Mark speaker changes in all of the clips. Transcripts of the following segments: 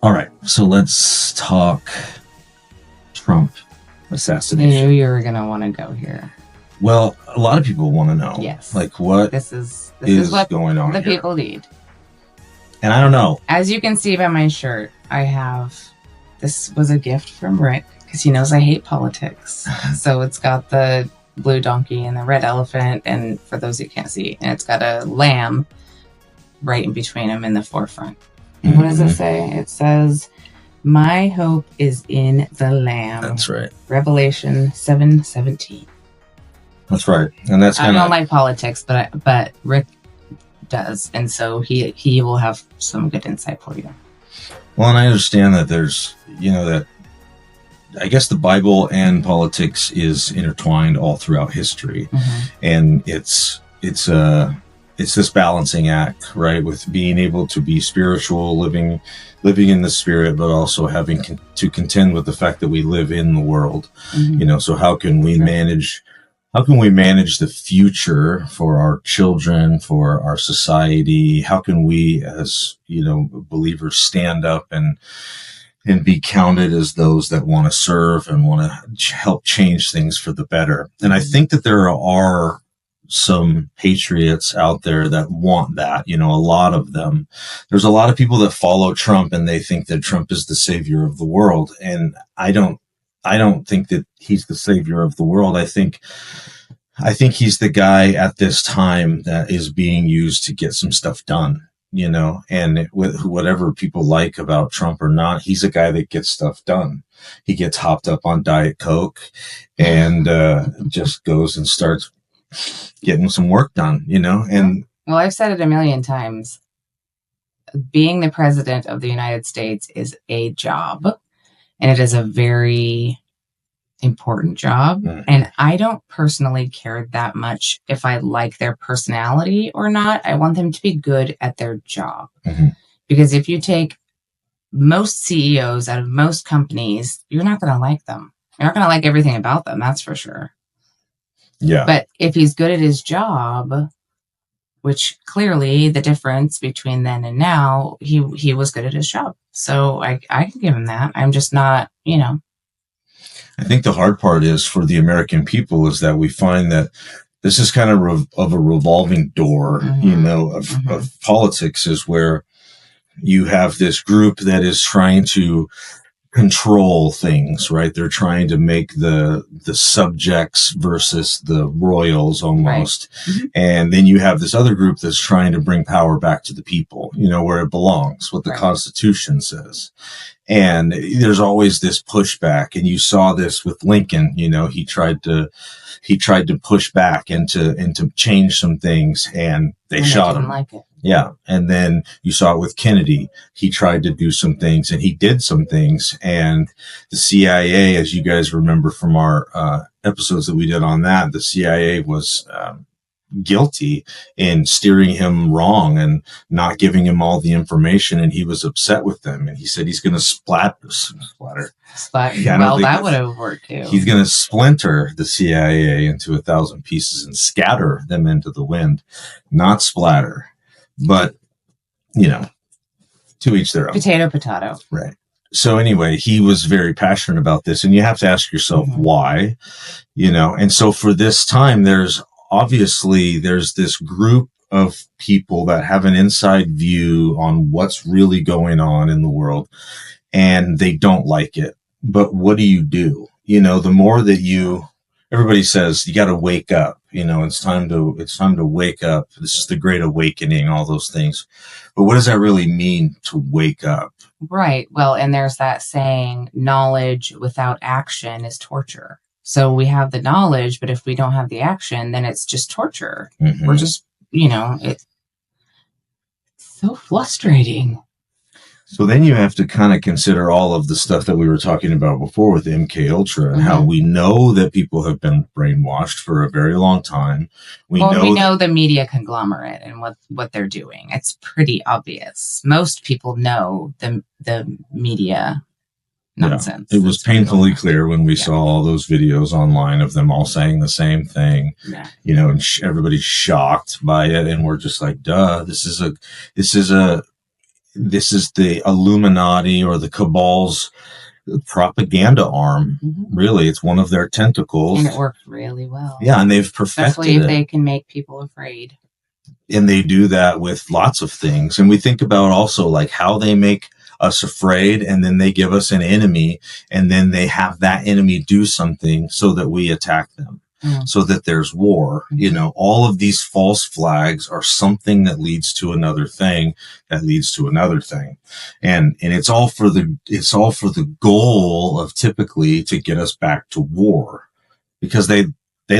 Speaker 1: All right, so let's talk Trump assassination.
Speaker 2: I knew you were going to want to go here.
Speaker 1: Well, a lot of people want to know.
Speaker 2: Yes.
Speaker 1: Like, what
Speaker 2: this is what
Speaker 1: going on
Speaker 2: the
Speaker 1: here?
Speaker 2: people need.
Speaker 1: And I don't know.
Speaker 2: As you can see by my shirt, this was a gift from Rick, because he knows I hate politics. So it's got the blue donkey and the red elephant, and for those who can't see, and it's got a lamb right in between them in the forefront. And what does it say? It says, "My hope is in the Lamb."
Speaker 1: That's right.
Speaker 2: Revelation 7:17.
Speaker 1: That's right. And that's
Speaker 2: I don't like politics, but Rick does, and so he will have some good insight for you.
Speaker 1: Well, and I understand that there's, that I guess the Bible and politics is intertwined all throughout history, and it's this balancing act, right, with being able to be spiritual, living in the spirit, but also having to contend with the fact that we live in the world. So how can we manage the future for our children, for our society? How can we, as believers, stand up and be counted as those that want to serve and want to help change things for the better? And I think that there are some patriots out there that want that, a lot of them. There's a lot of people that follow Trump and they think that Trump is the savior of the world. And I don't think that he's the savior of the world. I think he's the guy at this time that is being used to get some stuff done, and with whatever people like about Trump or not, he's a guy that gets stuff done. He gets hopped up on Diet Coke and just goes and starts getting some work done, and
Speaker 2: well, I've said it a million times. Being the president of the United States is a job, and it is a very important job. And I don't personally care that much if I like their personality or not. I want them to be good at their job. Because if you take most CEOs out of most companies, you're not going to like them. You're not going to like everything about them. That's for sure.
Speaker 1: Yeah.
Speaker 2: But if he's good at his job, which clearly the difference between then and now, he was good at his job. So I can give him that. I'm just not,
Speaker 1: I think the hard part is for the American people is that we find that this is kind of a revolving door, of politics, is where you have this group that is trying to control things, right? They're trying to make the subjects versus the royals almost. Right. And then you have this other group that's trying to bring power back to the people, where it belongs, what the Constitution says. And there's always this pushback. And you saw this with Lincoln, he tried to push back and to change some things, and they shot him.
Speaker 2: Like it.
Speaker 1: Yeah. And then you saw it with Kennedy. He tried to do some things and he did some things. And the CIA, as you guys remember from our episodes that we did on that, the CIA was guilty in steering him wrong and not giving him all the information. And he was upset with them. And he said he's going to splatter.
Speaker 2: Yeah, well, that would have worked too.
Speaker 1: He's going to splinter the CIA into 1,000 pieces and scatter them into the wind, not splatter. But, to each their own.
Speaker 2: Potato.
Speaker 1: Right. So anyway, he was very passionate about this, and you have to ask yourself why, and so for this time, there's this group of people that have an inside view on what's really going on in the world, and they don't like it. But what do? The more that everybody says you got to wake up, it's time to wake up. This is the Great Awakening, all those things. But what does that really mean to wake up?
Speaker 2: Right. Well, and there's that saying, knowledge without action is torture. So we have the knowledge, but if we don't have the action, then it's just torture. We're just, it's so frustrating.
Speaker 1: So then you have to kind of consider all of the stuff that we were talking about before with MK Ultra and how we know that people have been brainwashed for a very long time. We know
Speaker 2: the media conglomerate and what they're doing. It's pretty obvious. Most people know the media nonsense.
Speaker 1: Yeah. It was painfully clear when we saw all those videos online of them all saying the same thing.
Speaker 2: Yeah.
Speaker 1: You know, and everybody's shocked by it, and we're just like, duh, this is the Illuminati or the cabal's propaganda arm.
Speaker 2: Mm-hmm.
Speaker 1: Really, it's one of their tentacles,
Speaker 2: and it worked really well.
Speaker 1: Yeah, and they've perfected
Speaker 2: especially if they can make people afraid.
Speaker 1: And they do that with lots of things. And we think about also like how they make us afraid, and then they give us an enemy, and then they have that enemy do something so that we attack them. So that there's war. You know, all of these false flags are something that leads to another thing that leads to another thing. And it's all for the goal of typically to get us back to war, because they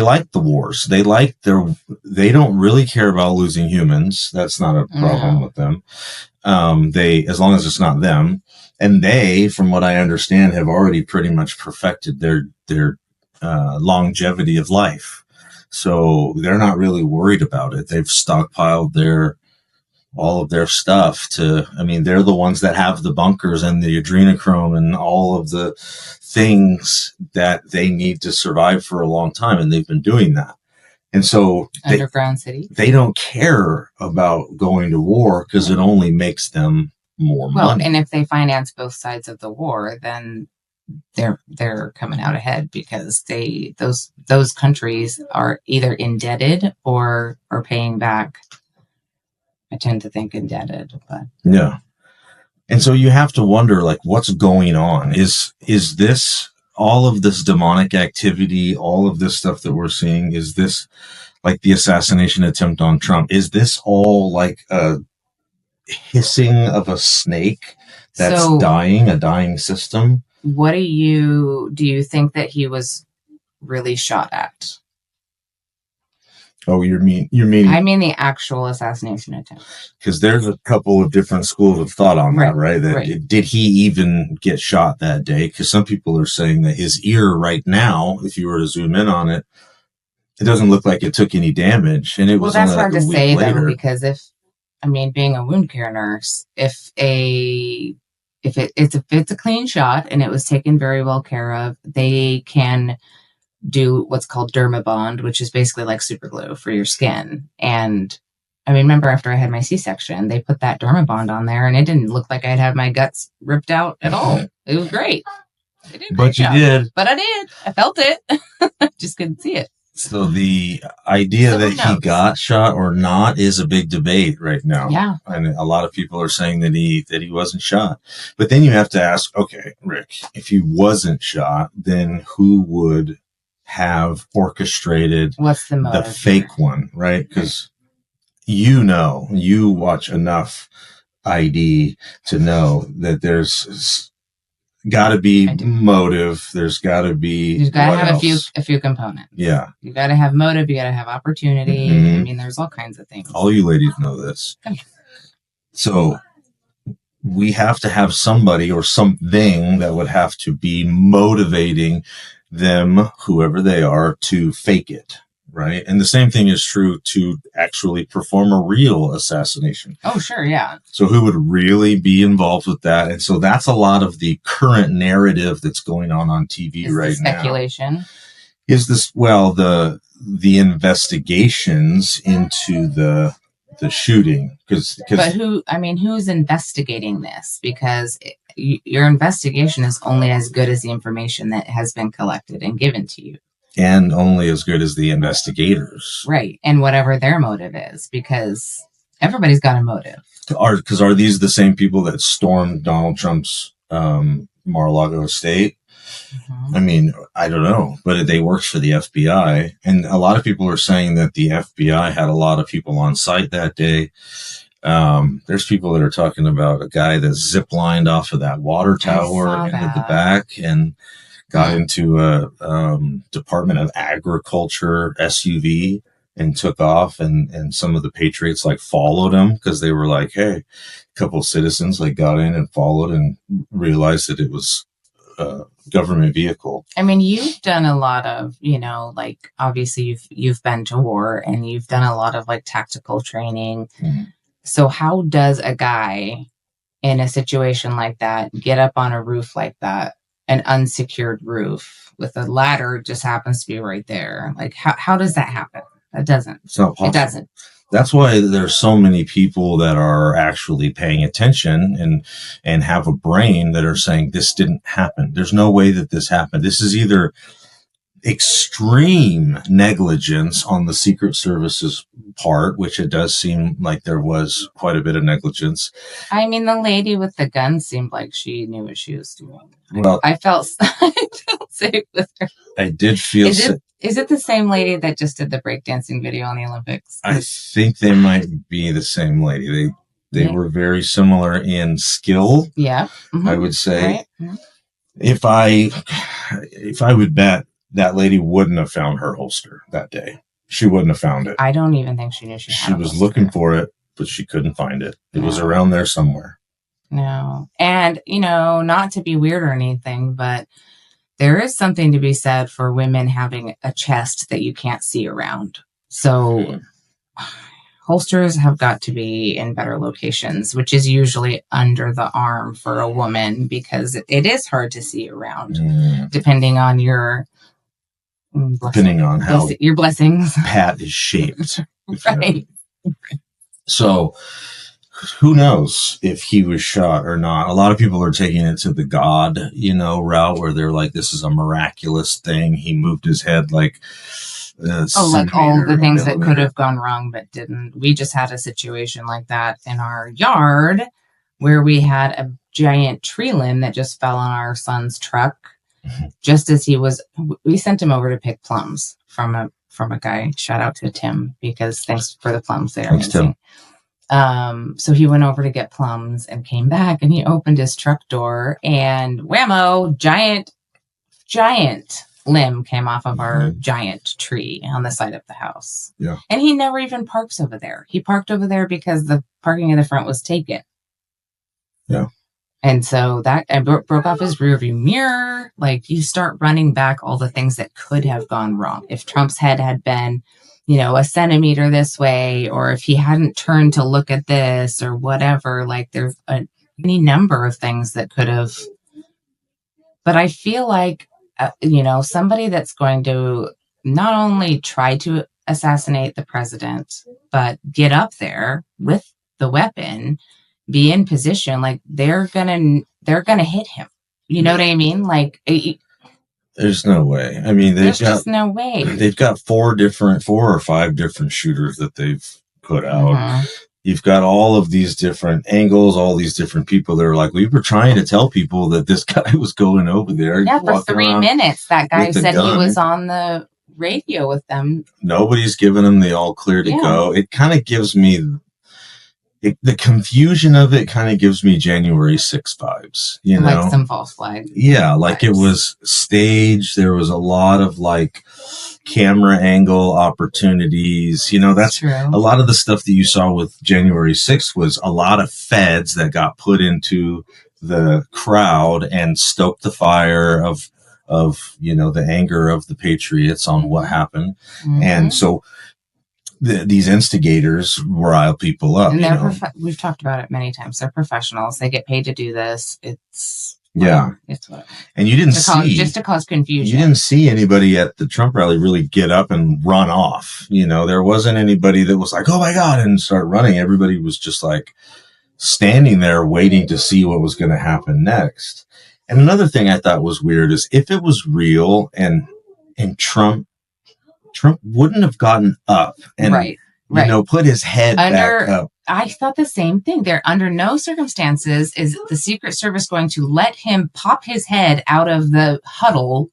Speaker 1: like the wars. They don't really care about losing humans. That's not a problem with them. As long as it's not them. And they, from what I understand, have already pretty much perfected their longevity of life. So they're not really worried about it. They've stockpiled all of their stuff they're the ones that have the bunkers and the adrenochrome and all of the things that they need to survive for a long time. And they've been doing that. And so
Speaker 2: underground city,
Speaker 1: they don't care about going to war because it only makes them more money.
Speaker 2: And if they finance both sides of the war, then they're coming out ahead, because those countries are either indebted or are paying back. I tend to think indebted, but
Speaker 1: yeah. And so you have to wonder, like, what's going on? Is this all of this demonic activity, all of this stuff that we're seeing? Is this like the assassination attempt on Trump? Is this all like a hissing of a snake that's dying, a dying system?
Speaker 2: What do you think that he was really shot at?
Speaker 1: Oh, you mean?
Speaker 2: I mean the actual assassination attempt.
Speaker 1: Because there's a couple of different schools of thought on that, right? Did he even get shot that day? Because some people are saying that his ear right now, if you were to zoom in on it, it doesn't look like it took any damage. And it was
Speaker 2: that's hard to say though, because being a wound care nurse, if it's a clean shot and it was taken very well care of, they can do what's called dermabond, which is basically like super glue for your skin. And remember after I had my C-section, they put that dermabond on there and it didn't look like I'd had my guts ripped out at all. It was great.
Speaker 1: But you did.
Speaker 2: But I did. I felt it. Just couldn't see it.
Speaker 1: So the idea that he got shot or not is a big debate right now.
Speaker 2: Yeah.
Speaker 1: And a lot of people are saying that he wasn't shot. But then you have to ask, okay, Rick, if he wasn't shot, then who would have orchestrated
Speaker 2: what's the motive
Speaker 1: the fake one, right? Because you watch enough ID to know that there's got to be motive. There's got to be.
Speaker 2: You've got to have a few components.
Speaker 1: Yeah.
Speaker 2: You got to have motive. You got to have opportunity. Mm-hmm. There's all kinds of things.
Speaker 1: All you ladies know this. So we have to have somebody or something that would have to be motivating them, whoever they are, to fake it. Right. And the same thing is true to actually perform a real assassination.
Speaker 2: Oh, sure. Yeah.
Speaker 1: So who would really be involved with that? And so that's a lot of the current narrative that's going on TV right now.
Speaker 2: Speculation.
Speaker 1: Is this, the investigations into the shooting?
Speaker 2: But who's investigating this? Because your investigation is only as good as the information that has been collected and given to you.
Speaker 1: And only as good as the investigators.
Speaker 2: Right. And whatever their motive is, because everybody's got a motive.
Speaker 1: Are these the same people that stormed Donald Trump's Mar-a-Lago estate? Mm-hmm. I don't know, but they worked for the FBI. And a lot of people are saying that the FBI had a lot of people on site that day. There's people that are talking about a guy that zip-lined off of that water tower into the back and got into a Department of Agriculture SUV and took off, and some of the patriots followed him because they were like, hey, a couple of citizens got in and followed and realized that it was a government vehicle.
Speaker 2: You've done a lot of, obviously you've been to war and you've done a lot of tactical training. Mm-hmm. So how does a guy in a situation like that get up on a roof like that an unsecured roof with a ladder just happens to be right there. Like, how does that happen? That doesn't.
Speaker 1: It's not possible.
Speaker 2: It doesn't.
Speaker 1: That's why there's so many people that are actually paying attention and have a brain that are saying this didn't happen. There's no way that this happened. This is either extreme negligence on the Secret Service's part, which it does seem like there was quite a bit of negligence.
Speaker 2: I mean, the lady with the gun seemed like she knew what she was doing.
Speaker 1: Well,
Speaker 2: I felt safe with her.
Speaker 1: I did feel
Speaker 2: Is it the same lady that just did the breakdancing video on the Olympics?
Speaker 1: I think they might be the same lady. They were very similar in skill.
Speaker 2: Yeah. Mm-hmm.
Speaker 1: I would say.
Speaker 2: Right. Mm-hmm.
Speaker 1: If I would bet that lady wouldn't have found her holster that day. She wouldn't have found it.
Speaker 2: I don't even think she knew she had it.
Speaker 1: She was looking for it, but she couldn't find it. It was around there somewhere.
Speaker 2: No. And, not to be weird or anything, but there is something to be said for women having a chest that you can't see around. So holsters have got to be in better locations, which is usually under the arm for a woman because it is hard to see around, depending on your...
Speaker 1: Depending on how
Speaker 2: your blessings
Speaker 1: Pat is shaped.
Speaker 2: Right.
Speaker 1: So who knows if he was shot or not. A lot of people are taking it to the God, route where they're like, this is a miraculous thing. He moved his head like
Speaker 2: like all the things that could have gone wrong but didn't. We just had a situation like that in our yard where we had a giant tree limb that just fell on our son's truck. Just as we sent him over to pick plums from a guy. Shout out to Tim, because thanks for the plums. They are amazing. So he went over to get plums and came back, and he opened his truck door, and whammo, giant limb came off of our giant tree on the side of the house.
Speaker 1: Yeah.
Speaker 2: And he never even parks over there. He parked over there because the parking in the front was taken.
Speaker 1: Yeah.
Speaker 2: And so that broke off his rearview mirror. Like, you start running back all the things that could have gone wrong. If Trump's head had been, a centimeter this way, or if he hadn't turned to look at this or whatever, like there's any number of things that could have. But I feel like, somebody that's going to not only try to assassinate the president, but get up there with the weapon, be in position, like they're gonna hit him. You know what I mean? Like,
Speaker 1: there's no way. I mean,
Speaker 2: just no way.
Speaker 1: They've got 4 or 5 different shooters that they've put out. Mm-hmm. You've got all of these different angles, all these different people that are like, we were trying to tell people that this guy was going over there.
Speaker 2: Yeah, for 3 minutes, that guy said he was on the radio with them.
Speaker 1: Nobody's given him the all clear to go. It kind of gives me... the confusion of it kind of gives me January 6th vibes,
Speaker 2: like some false flag.
Speaker 1: Yeah, like vibes. It was staged. There was a lot of like camera angle opportunities. That's true. A lot of the stuff that you saw with January 6th was a lot of feds that got put into the crowd and stoked the fire of the anger of the patriots on what happened. Mm-hmm. And so these instigators rile people up.
Speaker 2: And we've talked about it many times. They're professionals. They get paid to do this. It's what.
Speaker 1: And you didn't
Speaker 2: just to cause confusion.
Speaker 1: You didn't see anybody at the Trump rally really get up and run off. There wasn't anybody that was like, "Oh my God," and start running. Everybody was just like standing there waiting to see what was going to happen next. And another thing I thought was weird is if it was real and Trump wouldn't have gotten up and put his head back up.
Speaker 2: I thought the same thing. There, under no circumstances is the Secret Service going to let him pop his head out of the huddle.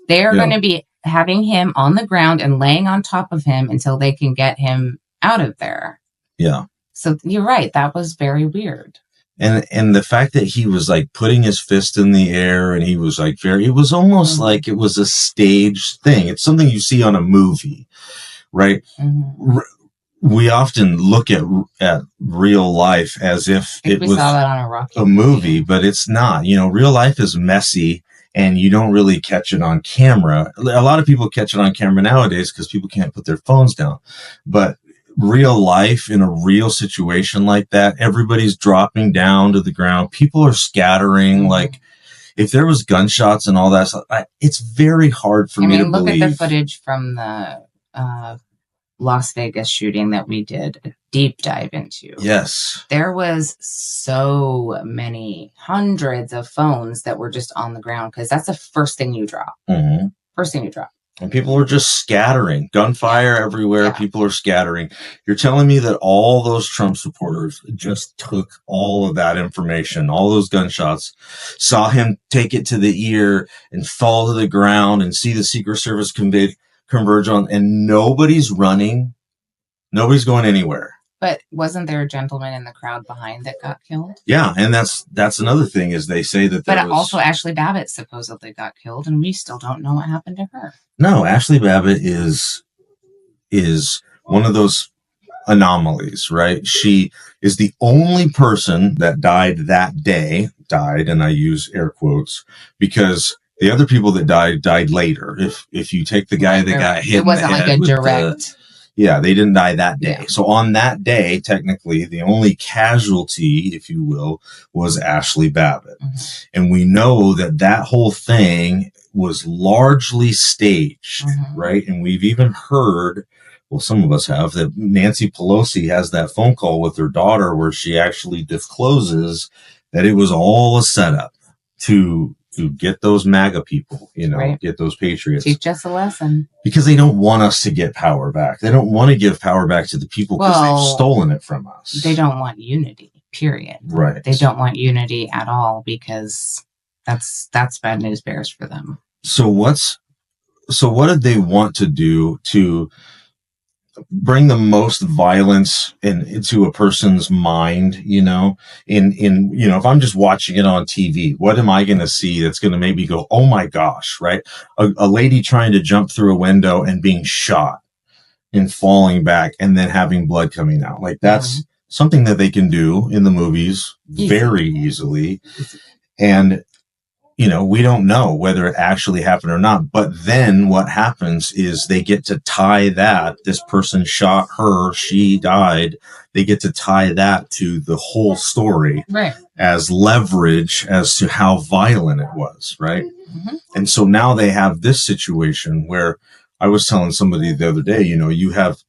Speaker 2: They're going to be having him on the ground and laying on top of him until they can get him out of there.
Speaker 1: Yeah.
Speaker 2: So you're right. That was very weird.
Speaker 1: And the fact that he was like putting his fist in the air and he was like it was almost like it was a staged thing. It's something you see on a movie, right? Mm-hmm. We often look at real life as if it was
Speaker 2: saw that on
Speaker 1: a movie, but it's not. Real life is messy and you don't really catch it on camera. A lot of people catch it on camera nowadays because people can't put their phones down. But real life in a real situation like that, everybody's dropping down to the ground. People are scattering. Like, if there was gunshots and all that stuff, it's very hard for me to believe.
Speaker 2: Look at the footage from the Las Vegas shooting that we did a deep dive into.
Speaker 1: Yes.
Speaker 2: There was so many hundreds of phones that were just on the ground because that's the first thing you drop.
Speaker 1: Mm-hmm.
Speaker 2: First thing you drop.
Speaker 1: And people are just scattering. Gunfire everywhere. Yeah. People are scattering. You're telling me that all those Trump supporters just took all of that information, all those gunshots, saw him take it to the ear and fall to the ground and see the Secret Service converge on, and nobody's running. Nobody's going anywhere.
Speaker 2: But wasn't there a gentleman in the crowd behind that got killed?
Speaker 1: Yeah, and that's another thing is they say that.
Speaker 2: But also Ashley Babbitt supposedly got killed, and we still don't know what happened to her.
Speaker 1: No, Ashley Babbitt is one of those anomalies, right? She is the only person that died that day. Died, and I use air quotes because the other people that died later. If you take the guy that got hit,
Speaker 2: it wasn't like a direct.
Speaker 1: Yeah, they didn't die that day.
Speaker 2: Yeah.
Speaker 1: So on that day, technically, the only casualty, if you will, was Ashley Babbitt. Mm-hmm. And we know that whole thing was largely staged, right? And we've even heard, well, some of us have, that Nancy Pelosi has that phone call with her daughter where she actually discloses that it was all a setup to get those MAGA people, right. Get those patriots.
Speaker 2: Teach us a lesson.
Speaker 1: Because they don't want us to get power back. They don't want to give power back to the people because they've stolen it from us.
Speaker 2: They don't want unity, period.
Speaker 1: Right.
Speaker 2: They don't want unity at all because that's bad news bears for them.
Speaker 1: So what did they want to do to bring the most violence into a person's mind, if I'm just watching it on TV, what am I going to see that's going to make me go, oh my gosh, right? A lady trying to jump through a window and being shot and falling back and then having blood coming out. Like that's something that they can do in the movies very easily. And we don't know whether it actually happened or not. But then what happens is they get to tie that this person shot her, she died. They get to tie that to the whole story as leverage as to how violent it was. Right. Mm-hmm. And so now they have this situation where I was telling somebody the other day, you have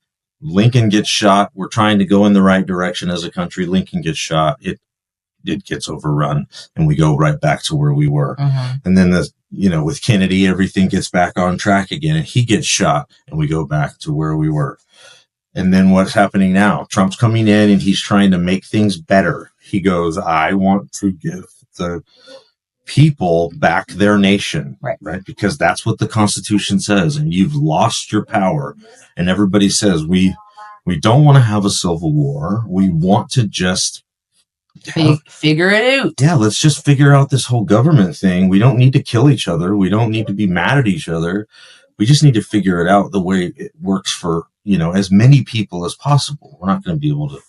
Speaker 1: Lincoln gets shot. We're trying to go in the right direction as a country. Lincoln gets shot. It gets overrun and we go right back to where we were. Mm-hmm. And then with Kennedy, everything gets back on track again and he gets shot and we go back to where we were. And then what's happening now? Trump's coming in and he's trying to make things better. He goes, I want to give the people back their nation, right? Because that's what the Constitution says. And you've lost your power. And everybody says, we don't want to have a civil war. We want to just
Speaker 2: figure it out.
Speaker 1: Yeah, let's just figure out this whole government thing. We don't need to kill each other. We don't need to be mad at each other. We just need to figure it out the way it works for, as many people as possible. We're not going to be able to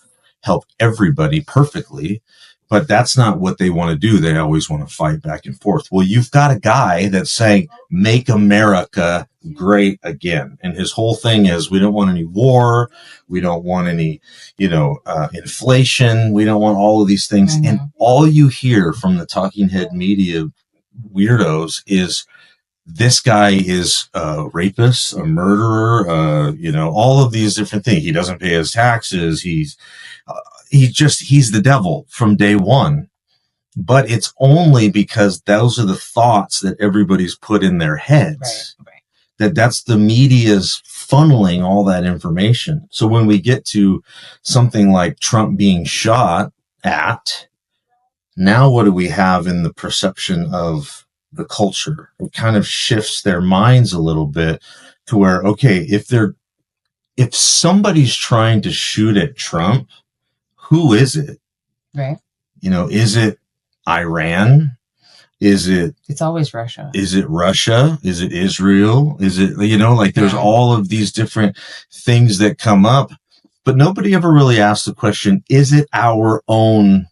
Speaker 1: help everybody perfectly, but that's not what they want to do. They always want to fight back and forth. Well, you've got a guy that's saying, make America great again. And his whole thing is, we don't want any war. We don't want any, inflation. We don't want all of these things. Mm-hmm. And all you hear from the talking head media weirdos is this guy is a rapist, a murderer, all of these different things. He doesn't pay his taxes. He's the devil from day one. But it's only because those are the thoughts that everybody's put in their heads. Right. That's the media's funneling all that information. So when we get to something like Trump being shot at, now what do we have in the perception of the culture? It kind of shifts their minds a little bit to where, okay, if somebody's trying to shoot at Trump, who is it?
Speaker 2: Right.
Speaker 1: Is it Iran?
Speaker 2: It's always Russia.
Speaker 1: Is it Russia? Is it Israel? Is it, there's all of these different things that come up, but nobody ever really asked the question, is it our own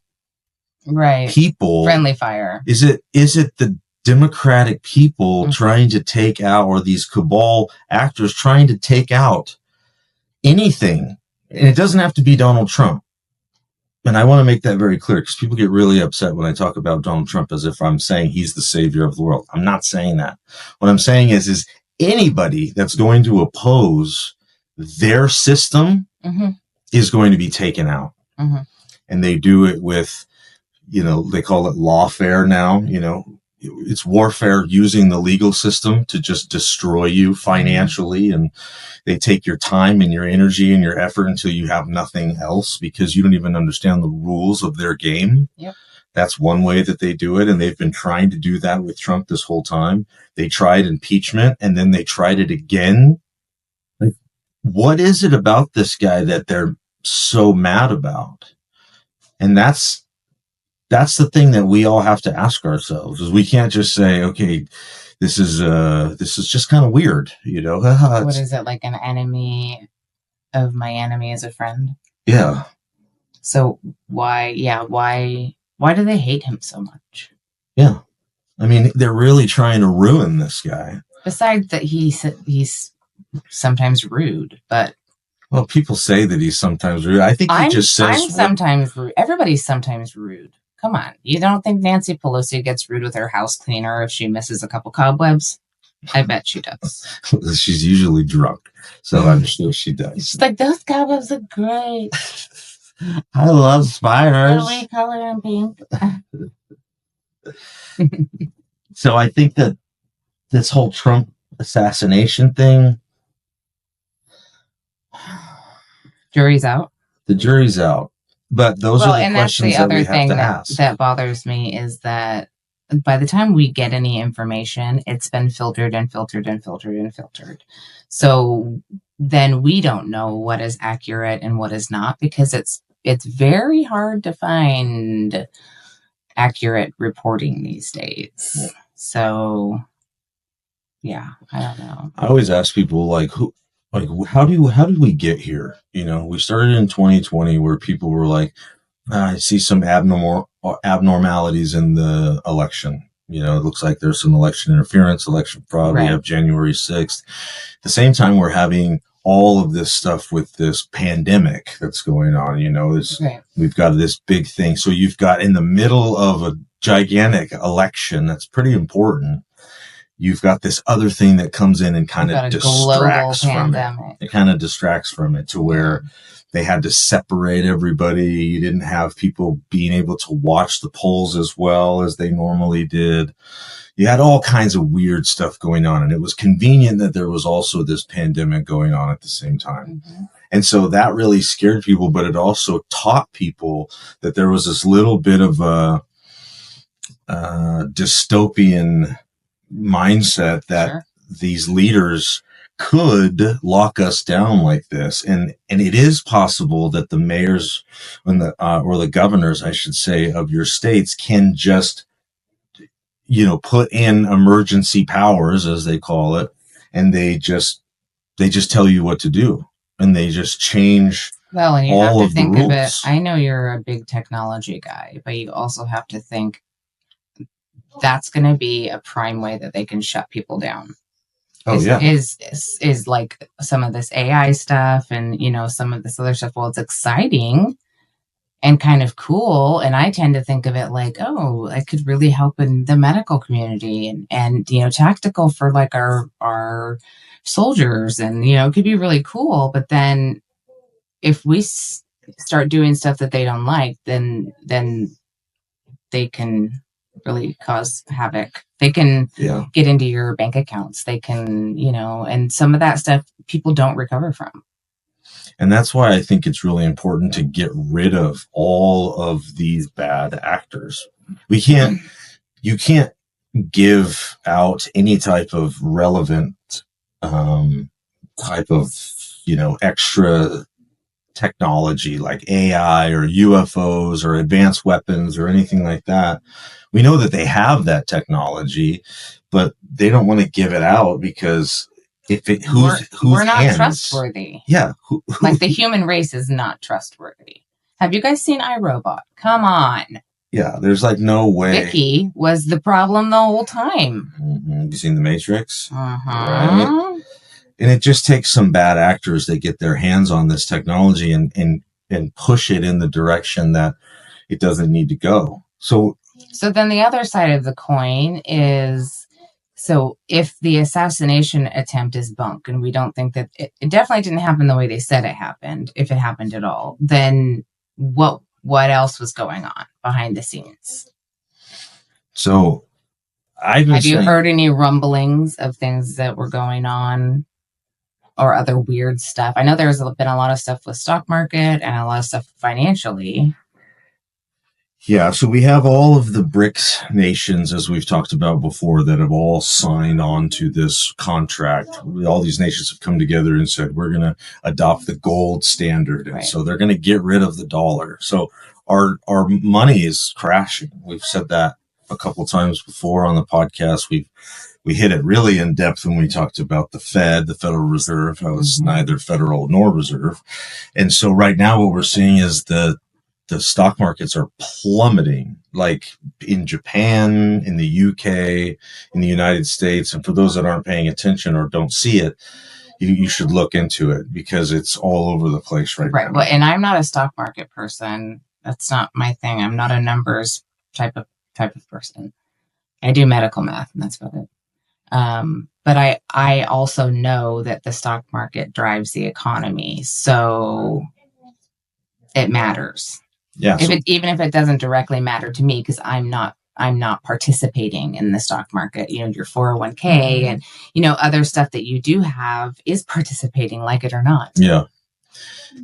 Speaker 1: people?
Speaker 2: Friendly fire.
Speaker 1: Is it the Democratic people trying to take out, or these cabal actors trying to take out anything? And it doesn't have to be Donald Trump. And I want to make that very clear because people get really upset when I talk about Donald Trump as if I'm saying he's the savior of the world. I'm not saying that. What I'm saying is anybody that's going to oppose their system is going to be taken out. And they do it with, they call it lawfare now, it's warfare using the legal system to just destroy you financially. And they take your time and your energy and your effort until you have nothing else because you don't even understand the rules of their game.
Speaker 2: Yep.
Speaker 1: That's one way that they do it. And they've been trying to do that with Trump this whole time. They tried impeachment and then they tried it again. Like, what is it about this guy that they're so mad about? And that's the thing that we all have to ask ourselves is we can't just say, okay, this is just kind of weird,
Speaker 2: What is it, like an enemy of my enemy is a friend?
Speaker 1: Yeah.
Speaker 2: So why do they hate him so much?
Speaker 1: Yeah. I mean, they're really trying to ruin this guy.
Speaker 2: Besides that he's sometimes rude, but
Speaker 1: well, people say that he's sometimes rude. I think he just says
Speaker 2: I'm sometimes rude. Everybody's sometimes rude. Come on. You don't think Nancy Pelosi gets rude with her house cleaner if she misses a couple cobwebs? I bet she does.
Speaker 1: She's usually drunk, so I'm sure she does.
Speaker 2: She's like, those cobwebs look great.
Speaker 1: I love spiders.
Speaker 2: Can we color them pink?
Speaker 1: So I think that this whole Trump assassination thing...
Speaker 2: Jury's out?
Speaker 1: The jury's out. But those are the questions that we have to ask.
Speaker 2: That bothers me is that by the time we get any information, it's been filtered and filtered and filtered and filtered. So then we don't know what is accurate and what is not because it's very hard to find accurate reporting these days. Yeah. So yeah, I don't know.
Speaker 1: I always ask people how did we get here? We started in 2020 where people were like, I see some abnormalities in the election. It looks like there's some election interference, election fraud. Right. We have January 6th. At the same time, we're having all of this stuff with this pandemic that's going on. Right. We've got this big thing. So you've got in the middle of a gigantic election that's pretty important. You've got this other thing that comes in and kind of distracts from it. It kind of distracts from it to where they had to separate everybody. You didn't have people being able to watch the polls as well as they normally did. You had all kinds of weird stuff going on. And it was convenient that there was also this pandemic going on at the same time. Mm-hmm. And so that really scared people, but it also taught people that there was this little bit of a dystopian mindset that these leaders could lock us down like this. And it is possible that the mayors and or the governors, I should say, of your states can just, put in emergency powers, as they call it. And they just tell you what to do. And they just change.
Speaker 2: Well, and you have to think of it. I know you're a big technology guy, but you also have to think that's going to be a prime way that they can shut people down. Is like some of this AI stuff and, some of this other stuff. Well, it's exciting and kind of cool. And I tend to think of it like, oh, it could really help in the medical community and tactical for like our soldiers. And, it could be really cool. But then if we start doing stuff that they don't like, then they can really cause havoc. They can get into your bank accounts. They can, and some of that stuff people don't recover from.
Speaker 1: And that's why I think it's really important to get rid of all of these bad actors. You can't give out any type of relevant type of, extra technology like AI or UFOs or advanced weapons or anything like that. We know that they have that technology, but they don't want to give it out because we're not
Speaker 2: trustworthy.
Speaker 1: Yeah.
Speaker 2: Like the human race is not trustworthy. Have you guys seen iRobot? Come on.
Speaker 1: Yeah, there's like no way.
Speaker 2: Vicky was the problem the whole time.
Speaker 1: Mm-hmm. Have you seen The Matrix?
Speaker 2: Uh-huh.
Speaker 1: Right? And it just takes some bad actors that get their hands on this technology and and push it in the direction that it doesn't need to go. So
Speaker 2: then the other side of the coin is, so if the assassination attempt is bunk, and we don't think that it definitely didn't happen the way they said it happened, if it happened at all, then what else was going on behind the scenes?
Speaker 1: So have
Speaker 2: you heard any rumblings of things that were going on or other weird stuff? I know there's been a lot of stuff with stock market and a lot of stuff financially.
Speaker 1: Yeah, so we have all of the BRICS nations, as we've talked about before, that have all signed on to this contract. All these nations have come together and said, we're going to adopt the gold standard. And so they're going to get rid of the dollar. So our money is crashing. We've said that a couple of times before on the podcast. We hit it really in depth when we talked about the Fed, the Federal Reserve, how it's neither federal nor reserve. And so right now what we're seeing is the stock markets are plummeting, like in Japan, in the UK, in the United States. And for those that aren't paying attention or don't see it, you should look into it because it's all over the place right now.
Speaker 2: Right. Well, and I'm not a stock market person. That's not my thing. I'm not a numbers type of person. I do medical math, and that's about it. But I also know that the stock market drives the economy, so it matters.
Speaker 1: Yeah.
Speaker 2: Even if it doesn't directly matter to me, because I'm not participating in the stock market. You know, your 401k and, you know, other stuff that you do have is participating, like it or not.
Speaker 1: Yeah.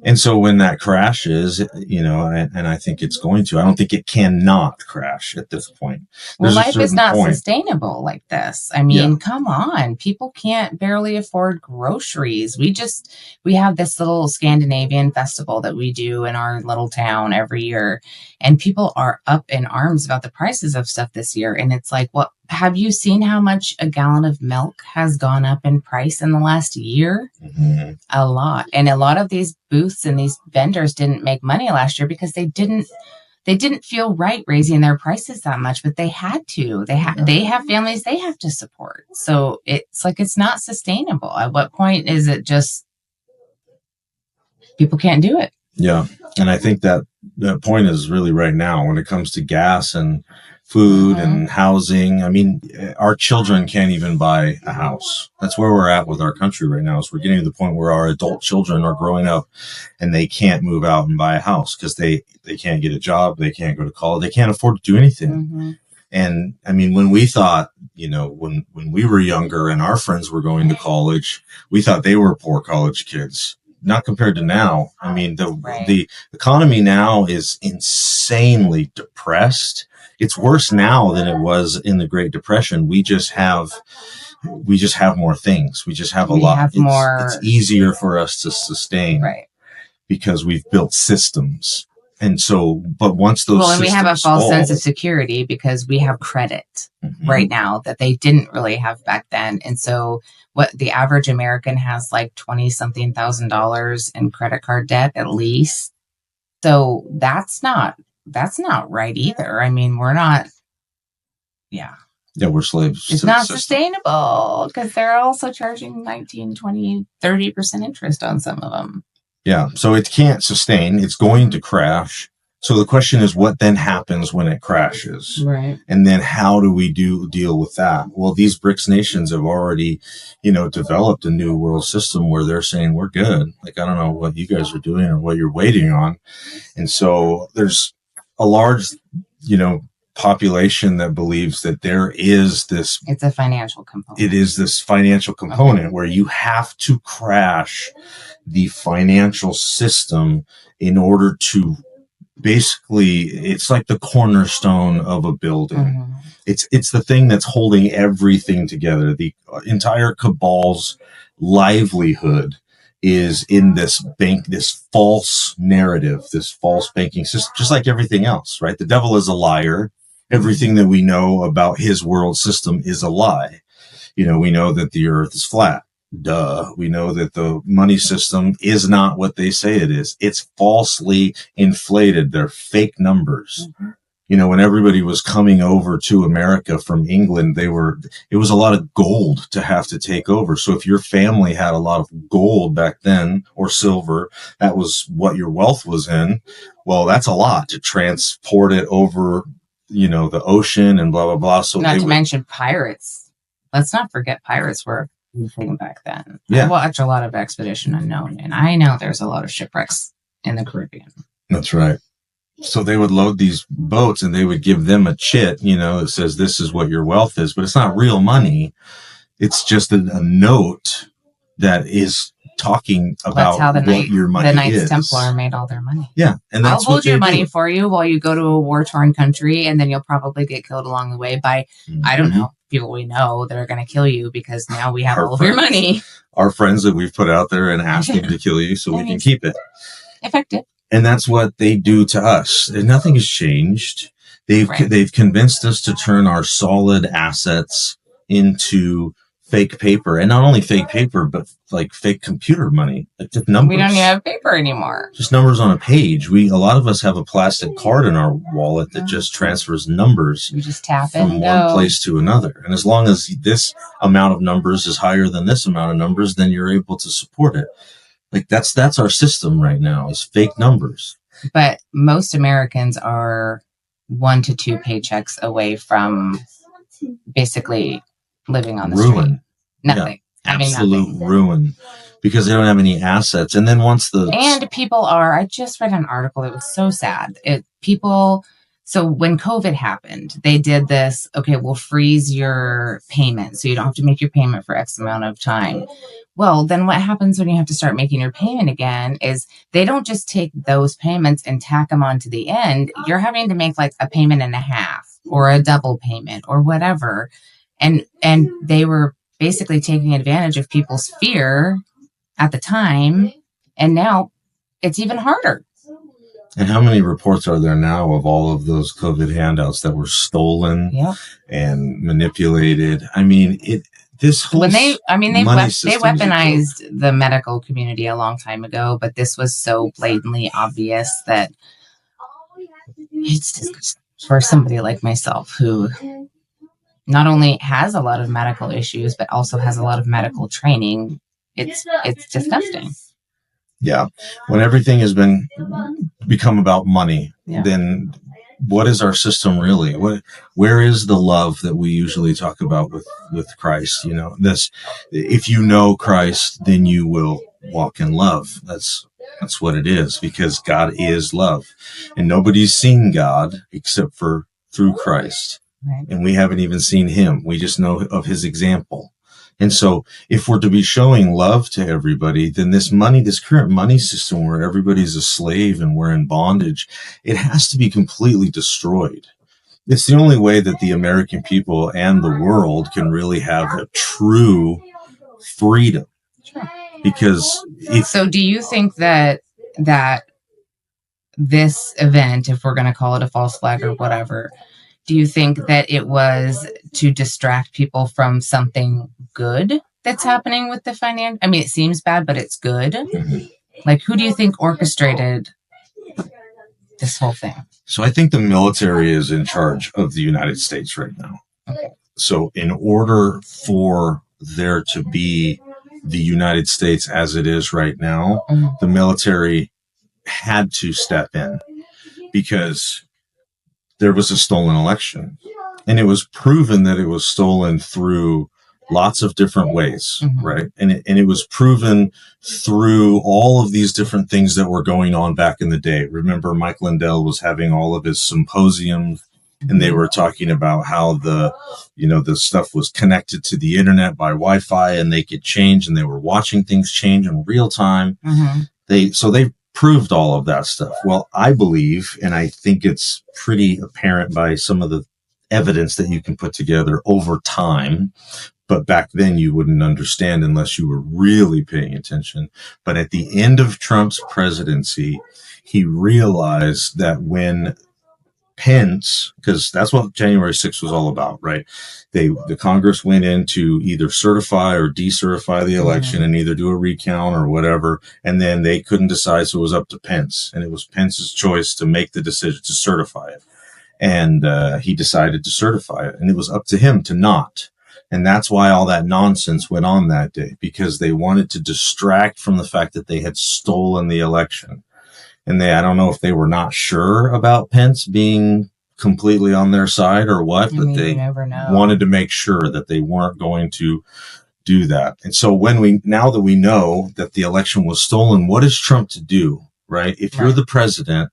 Speaker 1: And so when that crashes, you know, and I think it's going to, I don't think it cannot crash at this point.
Speaker 2: Well, life is not sustainable like this. I mean, come on. People can't barely afford groceries. We have this little Scandinavian festival that we do in our little town every year. And people are up in arms about the prices of stuff this year. And it's like, well, have you seen how much a gallon of milk has gone up in price in the last year? Mm-hmm. A lot. And a lot of these booths and these vendors didn't make money last year because they didn't feel right raising their prices that much, but they had to. They have families they have to support. So it's like, it's not sustainable. At what point is it just people can't do it?
Speaker 1: Yeah. And I think that point is really right now when it comes to gas and food and housing. I mean, our children can't even buy a house. That's where we're at with our country right now. Is we're getting to the point where our adult children are growing up and they can't move out and buy a house because they can't get a job. They can't go to college. They can't afford to do anything. Mm-hmm. And I mean, when we thought, you know, when we were younger and our friends were going to college, we thought they were poor college kids. Not compared to now. I mean, the economy now is insanely depressed. It's worse now than it was in the Great Depression. We just have more things. We just have a lot. It's easier for us to sustain,
Speaker 2: right? Because
Speaker 1: we've built systems. And so, but once those
Speaker 2: and we have a false sense of security because we have credit right now that they didn't really have back then. And so what the average American has like $20-something thousand in credit card debt at least. So that's not right either. I mean, we're not. Yeah.
Speaker 1: Yeah, we're slaves.
Speaker 2: It's not sustainable because they're also charging 19, 20, 30% interest on some of them.
Speaker 1: Yeah, so it can't sustain. It's going to crash. So the question is, what then happens when it crashes?
Speaker 2: Right.
Speaker 1: And then how do we deal with that? Well, these BRICS nations have already, you know, developed a new world system where they're saying we're good. Like, I don't know what you guys are doing or what you're waiting on. And so there's a large, you know, population that believes that there is this.
Speaker 2: It's a financial component.
Speaker 1: It is this financial component where you have to crash the financial system in order to basically, it's like the cornerstone of a building. Mm-hmm. It's the thing that's holding everything together. The entire cabal's livelihood is in this false narrative, this false banking system, just like everything else, right? The devil is a liar. Everything that we know about his world system is a lie. You know, we know that the earth is flat. Duh. We know that the money system is not what they say it is. It's falsely inflated. They're fake numbers. Mm-hmm. When everybody was coming over to America from England, it was a lot of gold to have to take over. So if your family had a lot of gold back then, or silver, that was what your wealth was in. Well, that's a lot to transport it over, the ocean and blah, blah, blah. So
Speaker 2: not to mention pirates. Let's not forget pirates were a big thing back then.
Speaker 1: Yeah.
Speaker 2: I watch a lot of Expedition Unknown, and I know there's a lot of shipwrecks in the Caribbean.
Speaker 1: That's right. So they would load these boats and they would give them a chit, that says this is what your wealth is, but it's not real money. It's just a note that is talking about what your money is.
Speaker 2: The Knights Templar made all their money.
Speaker 1: Yeah. And
Speaker 2: I'll hold your money for you while you go to a war-torn country, and then you'll probably get killed along the way by, I don't know, people we know that are going to kill you because now we have all of your money.
Speaker 1: Our friends that we've put out there and asked them to kill you so we can keep it.
Speaker 2: Effective.
Speaker 1: And that's what they do to us. And nothing has changed. They've convinced us to turn our solid assets into fake paper, and not only fake paper, but like fake computer money, like just numbers.
Speaker 2: We don't even have paper anymore.
Speaker 1: Just numbers on a page. A lot of us have a plastic card in our wallet that just transfers numbers.
Speaker 2: You just tap it
Speaker 1: from one place to another. And as long as this amount of numbers is higher than this amount of numbers, then you're able to support it. Like that's our system right now, is fake numbers.
Speaker 2: But most Americans are 1 to 2 paychecks away from basically living on the street. Nothing.
Speaker 1: Yeah, absolute ruin, because they don't have any assets. And then
Speaker 2: people are, I just read an article. It was so sad. So when COVID happened, they did this, okay, we'll freeze your payment. So you don't have to make your payment for X amount of time. Well, then what happens when you have to start making your payment again is they don't just take those payments and tack them on to the end. You're having to make like a payment and a half or a double payment or whatever. And they were basically taking advantage of people's fear at the time. And now it's even harder.
Speaker 1: And how many reports are there now of all of those COVID handouts that were stolen and manipulated? I mean, they weaponized the medical community a long time ago, but this was so blatantly obvious that it's disgusting for somebody like myself who not only has a lot of medical issues, but also has a lot of medical training. It's disgusting. Yeah. When everything has become about money, then what is our system really? Where is the love that we usually talk about with Christ? If you know Christ, then you will walk in love. That's what it is, because God is love, and nobody's seen God except for through Christ. Right. And we haven't even seen him. We just know of his example. And so if we're to be showing love to everybody, then this current money system where everybody's a slave and we're in bondage, it has to be completely destroyed. It's the only way that the American people and the world can really have a true freedom. Sure. Because
Speaker 2: so do you think that this event, if we're going to call it a false flag or whatever, do you think that it was to distract people from something good that's happening with the finance? I mean, it seems bad, but it's good. Mm-hmm. Like, who do you think orchestrated this whole thing?
Speaker 1: So I think the military is in charge of the United States right now. Okay. So in order for there to be the United States as it is right now, mm-hmm. the military had to step in because there was a stolen election, and it was proven that it was stolen through lots of different ways, mm-hmm. right? And it was proven through all of these different things that were going on back in the day. Remember, Mike Lindell was having all of his symposiums, and they were talking about how the stuff was connected to the internet by Wi-Fi, and they could change, and they were watching things change in real time. Mm-hmm. They proved all of that stuff. Well, I believe, and I think it's pretty apparent by some of the evidence that you can put together over time, but back then you wouldn't understand unless you were really paying attention. But at the end of Trump's presidency, he realized that when Pence, because that's what January 6th was all about, right? The Congress went in to either certify or decertify the election, mm-hmm. and either do a recount or whatever. And then they couldn't decide. So it was up to Pence, and it was Pence's choice to make the decision to certify it. And he decided to certify it, and it was up to him to not. And that's why all that nonsense went on that day, because they wanted to distract from the fact that they had stolen the election. And I don't know if they were not sure about Pence being completely on their side or what, but they wanted to make sure that they weren't going to do that. And so now that we know that the election was stolen, what is Trump to do, right? If you're the president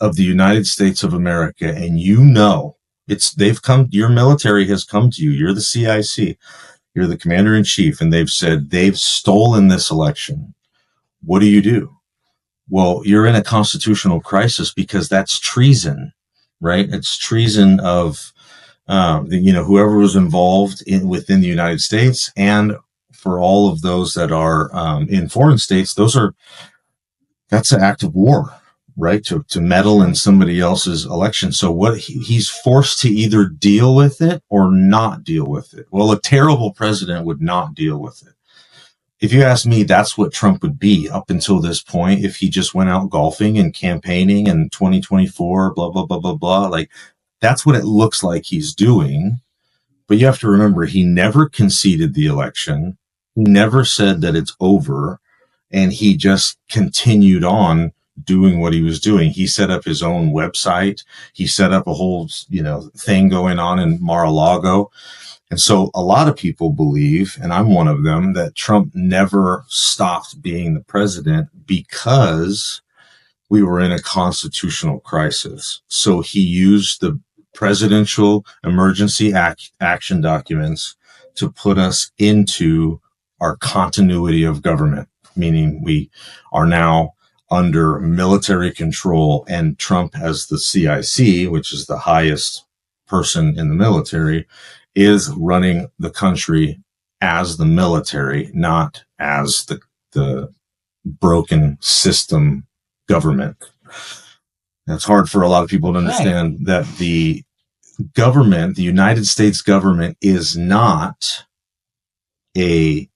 Speaker 1: of the United States of America, and you know your military has come to you, you're the CIC, you're the commander in chief, and they've said they've stolen this election. What do? Well, you're in a constitutional crisis, because that's treason, right? It's treason of, whoever was involved within the United States, and for all of those that are in foreign states, that's an act of war, right? To meddle in somebody else's election. So he's forced to either deal with it or not deal with it. Well, a terrible president would not deal with it. If you ask me, that's what Trump would be up until this point. If he just went out golfing and campaigning in 2024, blah, blah, blah, blah, blah. Like, that's what it looks like he's doing. But you have to remember, he never conceded the election. He never said that it's over. And he just continued on doing what he was doing. He set up his own website. He set up a whole, thing going on in Mar-a-Lago. And so a lot of people believe, and I'm one of them, that Trump never stopped being the president because we were in a constitutional crisis. So he used the presidential emergency action documents to put us into our continuity of government, meaning we are now under military control, and Trump, as the CIC, which is the highest person in the military, is running the country as the military, not as the broken system government. That's hard for a lot of people to understand, that the government, the United States government, is not a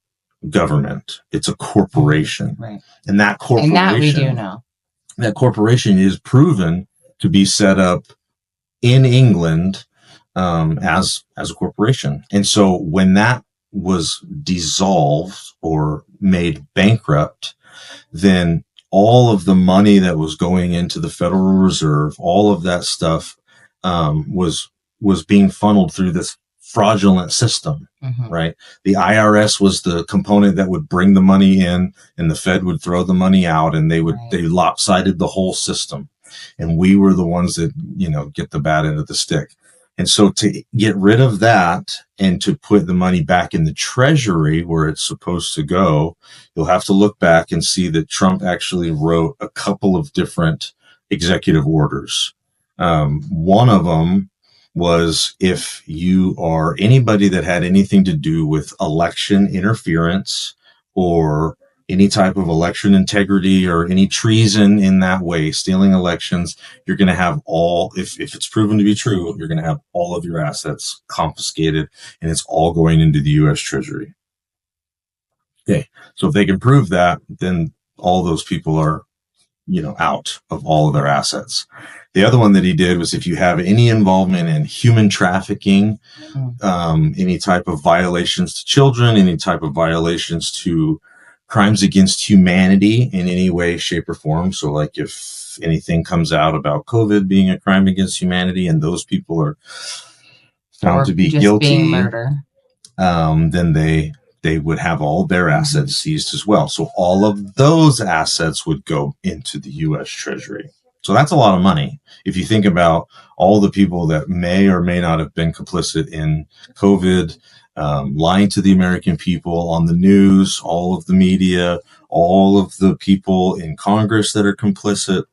Speaker 1: government. It's a corporation. Right. And that corporation,
Speaker 2: and that we do know.
Speaker 1: That corporation is proven to be set up in England as a corporation. And so when that was dissolved or made bankrupt, then all of the money that was going into the Federal Reserve, all of that stuff was being funneled through this fraudulent system, right? The IRS was the component that would bring the money in, and the Fed would throw the money out, and they lopsided the whole system. And we were the ones that, get the bad end of the stick. And so to get rid of that and to put the money back in the Treasury where it's supposed to go, you'll have to look back and see that Trump actually wrote a couple of different executive orders. One of them was, if you are anybody that had anything to do with election interference or any type of election integrity or any treason in that way, stealing elections, you're going to have if it's proven to be true, you're going to have all of your assets confiscated, and it's all going into the U.S. Treasury. Okay. So if they can prove that, then all those people are, out of all of their assets. The other one that he did was, if you have any involvement in human trafficking, any type of violations to children, any type of violations to crimes against humanity in any way, shape, or form. So like if anything comes out about COVID being a crime against humanity and those people are found to be guilty, murder, then they would have all their assets seized as well. So all of those assets would go into the U.S. Treasury. So that's a lot of money. If you think about all the people that may or may not have been complicit in COVID, lying to the American people on the news, all of the media, all of the people in Congress that are complicit,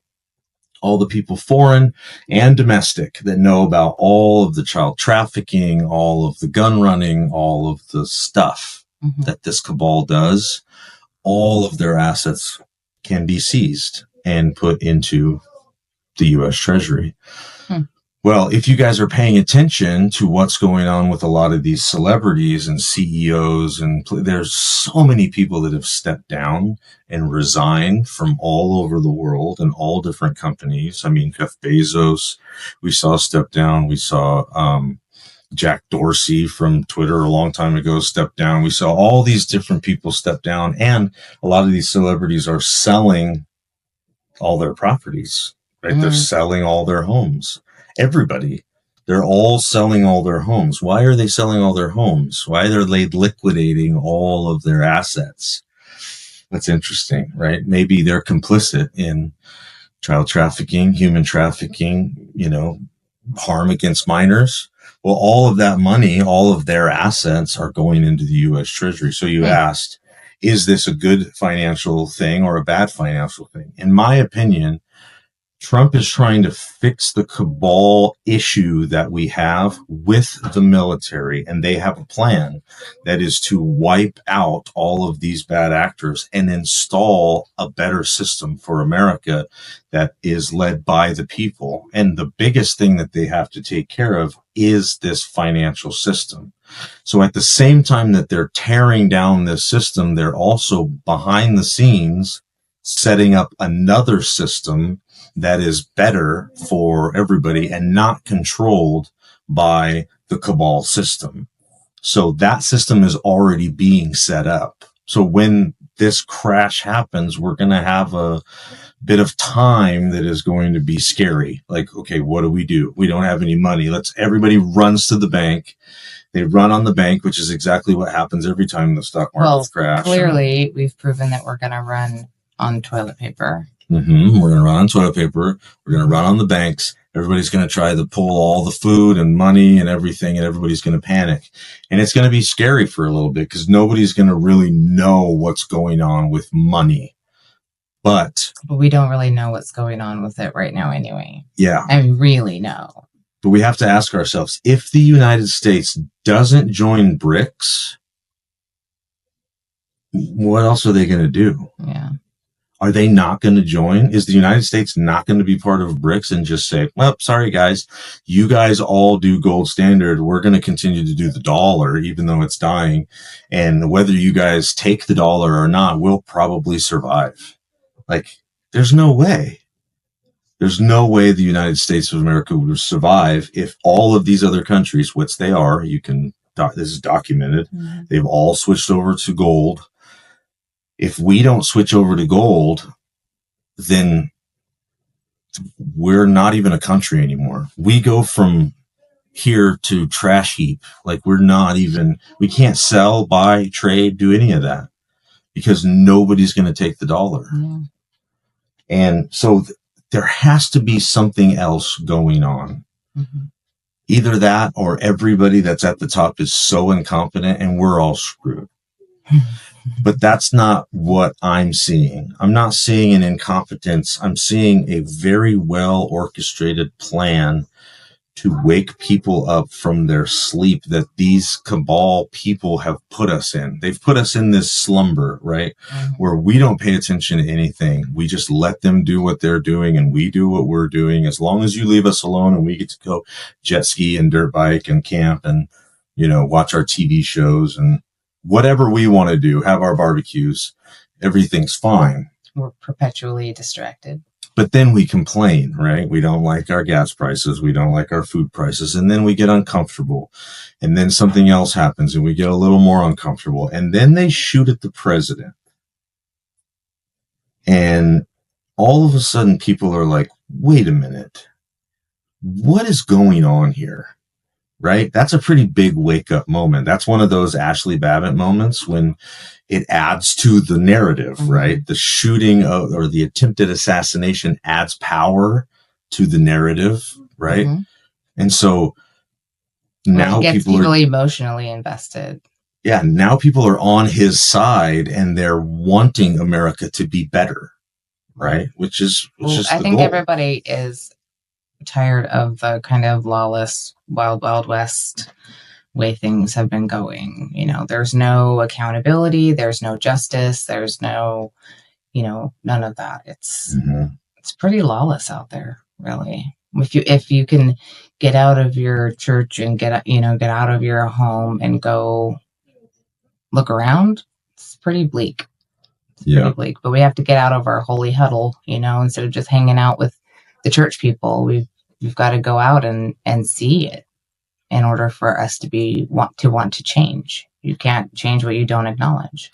Speaker 1: all the people foreign and domestic that know about all of the child trafficking, all of the gun running, all of the stuff that this cabal does, all of their assets can be seized and put into the U.S. Treasury. Well, if you guys are paying attention to what's going on with a lot of these celebrities and CEOs, and there's so many people that have stepped down and resigned from all over the world and all different companies. I mean, Jeff Bezos, we saw step down. We saw Jack Dorsey from Twitter a long time ago step down. We saw all these different people step down, and a lot of these celebrities are selling all their properties, right? They're selling all their homes. Everybody, they're all selling all their homes. Why are they selling all their homes? Why are they liquidating all of their assets? That's interesting, right? Maybe they're complicit in child trafficking, human trafficking, harm against minors. Well, all of that money, all of their assets are going into the U.S. Treasury. So you asked, is this a good financial thing or a bad financial thing? In my opinion, Trump is trying to fix the cabal issue that we have with the military, and they have a plan that is to wipe out all of these bad actors and install a better system for America that is led by the people. And the biggest thing that they have to take care of is this financial system. So at the same time that they're tearing down this system, they're also behind the scenes setting up another system that is better for everybody and not controlled by the cabal system. So that system is already being set up. So when this crash happens, we're going to have a bit of time that is going to be scary. Like, okay, what do? We don't have any money. Everybody runs to the bank. They run on the bank, which is exactly what happens every time the stock markets crash.
Speaker 2: Clearly, we've proven that we're going to run on toilet paper.
Speaker 1: We're going to run on toilet paper. We're going to run on the banks. Everybody's going to try to pull all the food and money and everything, and everybody's going to panic. And it's going to be scary for a little bit because nobody's going to really know what's going on with money. But
Speaker 2: we don't really know what's going on with it right now anyway.
Speaker 1: Yeah.
Speaker 2: I mean, really know.
Speaker 1: But we have to ask ourselves, if the United States doesn't join BRICS, what else are they going to do?
Speaker 2: Yeah.
Speaker 1: Are they not going to join? Is the United States not going to be part of BRICS and just say, well, sorry, guys, you guys all do gold standard. We're going to continue to do the dollar, even though it's dying. And whether you guys take the dollar or not, we'll probably survive. Like, there's no way. There's no way the United States of America would survive if all of these other countries, which they are, this is documented, they've all switched over to gold. If we don't switch over to gold, then we're not even a country anymore. We go from here to trash heap. Like we can't sell, buy, trade, do any of that because nobody's going to take the dollar. Yeah. And so there has to be something else going on. Mm-hmm. Either that or everybody that's at the top is so incompetent and we're all screwed. But that's not what I'm seeing. I'm not seeing an incompetence. I'm seeing a very well orchestrated plan to wake people up from their sleep that these cabal people have put us in. They've put us in this slumber, right? Mm-hmm. Where we don't pay attention to anything. We just let them do what they're doing and we do what we're doing. As long as you leave us alone and we get to go jet ski and dirt bike and camp and, watch our TV shows and whatever we want to do, have our barbecues, everything's fine.
Speaker 2: We're perpetually distracted.
Speaker 1: But then we complain, right? We don't like our gas prices. We don't like our food prices. And then we get uncomfortable. And then something else happens and we get a little more uncomfortable. And then they shoot at the president. And all of a sudden people are like, wait a minute. What is going on here? Right? That's a pretty big wake up moment. That's one of those Ashley Babbitt moments when it adds to the narrative, mm-hmm. right? The shooting or the attempted assassination adds power to the narrative, right? Mm-hmm. And so now
Speaker 2: it gets
Speaker 1: people
Speaker 2: are emotionally invested.
Speaker 1: Yeah. Now people are on his side and they're wanting America to be better, right? Which is
Speaker 2: I think goal. Everybody is tired of the kind of lawless wild west way things have been going. There's no accountability, there's no justice, there's no none of that. It's pretty lawless out there, really. If you can get out of your church and get out of your home and go look around, it's pretty bleak. Pretty bleak. But we have to get out of our holy huddle, instead of just hanging out with the church people. We've got to go out and see it in order for us to want to change. You can't change what you don't acknowledge.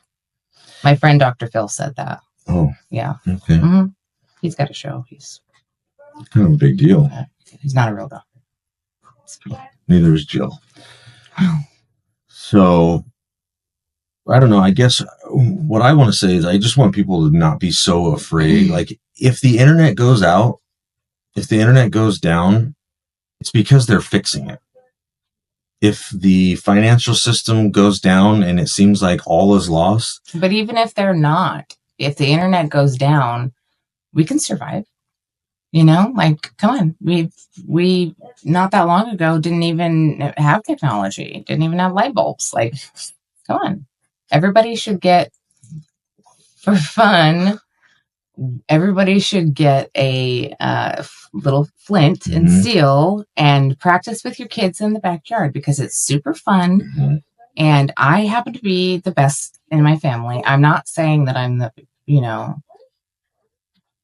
Speaker 2: My friend Dr. Phil said that.
Speaker 1: Oh,
Speaker 2: yeah.
Speaker 1: Okay.
Speaker 2: Mm-hmm. He's got a show. He's
Speaker 1: kind of a big deal.
Speaker 2: He's not a real doctor.
Speaker 1: Neither is Jill. So, I don't know. I guess what I want to say is I just want people to not be so afraid. Like, if the internet goes out, if the internet goes down, it's because they're fixing it. If the financial system goes down and it seems like all is lost.
Speaker 2: But even if they're not, if the internet goes down, we can survive. Like, come on. We not that long ago didn't even have technology, didn't even have light bulbs. Like, come on. Everybody should get, for fun, everybody should get a little flint and steel and practice with your kids in the backyard because it's super fun. Mm-hmm. And I happen to be the best in my family. I'm not saying that I'm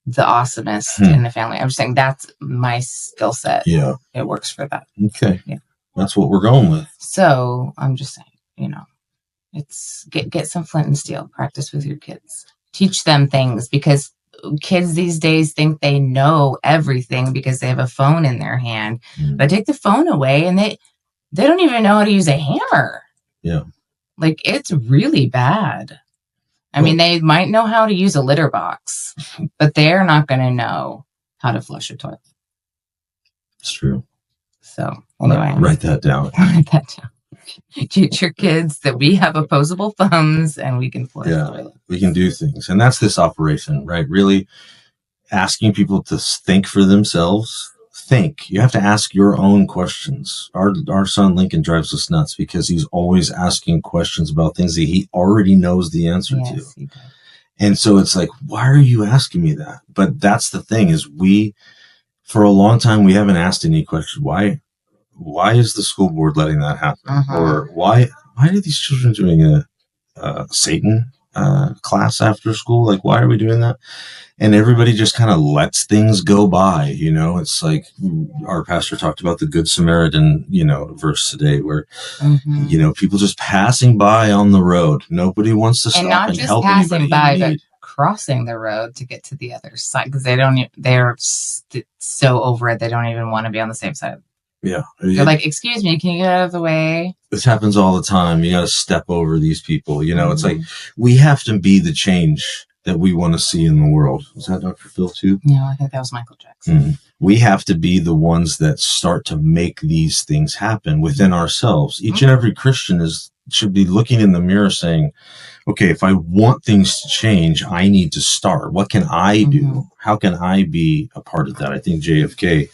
Speaker 2: the awesomest in the family. I'm just saying that's my skill set.
Speaker 1: Yeah.
Speaker 2: It works for that.
Speaker 1: Okay.
Speaker 2: Yeah.
Speaker 1: That's what we're going with.
Speaker 2: So I'm just saying, it's get some flint and steel, practice with your kids, teach them things, because kids these days think they know everything because they have a phone in their hand. But take the phone away and they don't even know how to use a hammer.
Speaker 1: Yeah.
Speaker 2: Like, it's really bad. I mean, they might know how to use a litter box, but they're not going to know how to flush a toilet.
Speaker 1: It's true.
Speaker 2: So anyway,
Speaker 1: write that down.
Speaker 2: Write that down. Teach your kids that we have opposable thumbs and we can flush the toilet.
Speaker 1: We can do things. And that's this operation, right? Really asking people to think for themselves. Think. You have to ask your own questions. Our son Lincoln drives us nuts because he's always asking questions about things that he already knows the answer to.
Speaker 2: He does.
Speaker 1: And so it's like, why are you asking me that? But that's the thing is for a long time, we haven't asked any questions. Why is the school board letting that happen? Uh-huh. Or why are these children doing a Satan class after school? Like, why are we doing that? And everybody just kind of lets things go by, It's like our pastor talked about the Good Samaritan, verse today where, people just passing by on the road. Nobody wants to stop and help anybody. And not just passing by, but
Speaker 2: crossing the road to get to the other side because they're so over it. They don't even want to be on the same side.
Speaker 1: Yeah.
Speaker 2: They're like, excuse me, can you get out of the way?
Speaker 1: This happens all the time. You got to step over these people. It's like we have to be the change that we want to see in the world. Was that Dr. Phil too?
Speaker 2: No, I think that was Michael Jackson.
Speaker 1: We have to be the ones that start to make these things happen within ourselves. Each and every Christian should be looking in the mirror saying, okay, if I want things to change, I need to start. What can I do? How can I be a part of that? I think JFK